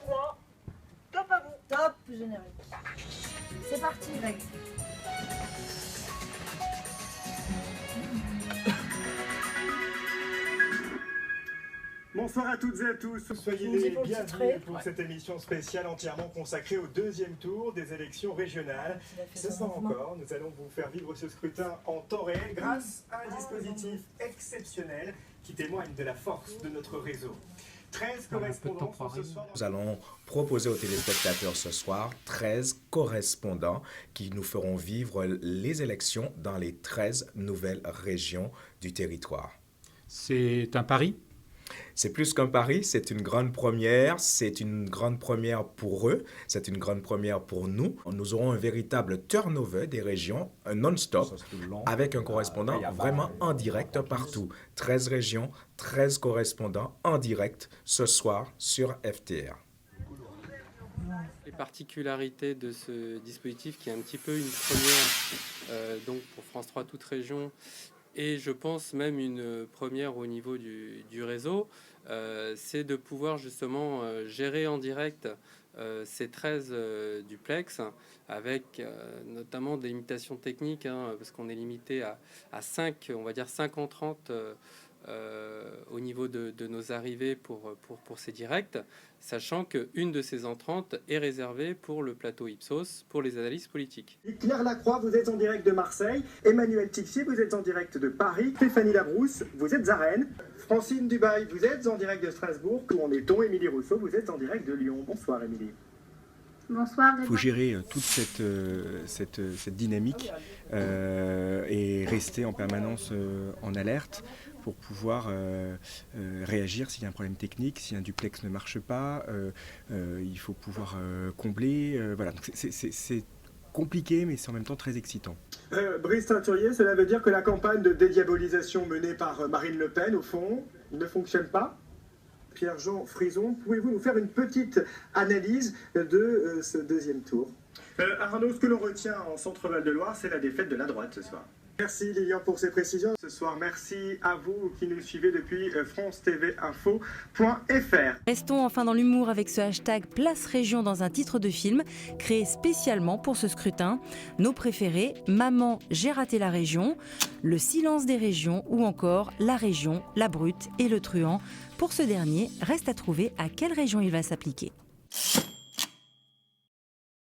3, top à vous. Top générique. C'est parti, Greg. Bonsoir à toutes et à tous, soyez les bienvenus pour cette émission spéciale entièrement consacrée au deuxième tour des élections régionales. Ce soir encore, nous allons vous faire vivre ce scrutin en temps réel grâce à un dispositif exceptionnel qui témoigne de la force de notre réseau. 13 correspondants ce soir. Nous allons proposer aux téléspectateurs ce soir 13 correspondants qui nous feront vivre les élections dans les 13 nouvelles régions du territoire. C'est un pari ? C'est plus qu'un pari, c'est une grande première. C'est une grande première pour eux, c'est une grande première pour nous. Nous aurons un véritable turnover des régions, un non-stop, avec un correspondant vraiment en direct partout. 13 régions, 13 correspondants en direct ce soir sur FTR. Les particularités de ce dispositif qui est un petit peu une première donc pour France 3 toute région et je pense même une première au niveau du réseau, c'est de pouvoir justement gérer en direct ces 13 duplex avec notamment des limitations techniques parce qu'on est limité à 5, on va dire 5 en 30 au niveau de nos arrivées pour ces directs, sachant qu'une de ces entrantes est réservée pour le plateau Ipsos, pour les analyses politiques. Claire Lacroix, vous êtes en direct de Marseille. Emmanuel Tixier, vous êtes en direct de Paris. Stéphanie Labrousse, vous êtes à Rennes. Francine Dubail, vous êtes en direct de Strasbourg. Où en est-on? Émilie Rousseau, vous êtes en direct de Lyon. Bonsoir Émilie. Bonsoir. Il faut gérer toute cette dynamique et rester en permanence en alerte pour pouvoir réagir s'il y a un problème technique, si un duplex ne marche pas, il faut pouvoir combler. Voilà, donc c'est compliqué, mais c'est en même temps très excitant. Brice Teinturier, cela veut dire que la campagne de dédiabolisation menée par Marine Le Pen, au fond, ne fonctionne pas? Pierre-Jean Frison, pouvez-vous nous faire une petite analyse de ce deuxième tour? Arnaud, ce que l'on retient en Centre-Val de Loire, c'est la défaite de la droite ce soir. Merci Lilian pour ces précisions ce soir. Merci à vous qui nous suivez depuis france-tv-info.fr. Restons enfin dans l'humour avec ce hashtag Place Région dans un titre de film créé spécialement pour ce scrutin. Nos préférés, Maman, j'ai raté la région, Le silence des régions ou encore La région, la brute et le truand. Pour ce dernier, reste à trouver à quelle région il va s'appliquer.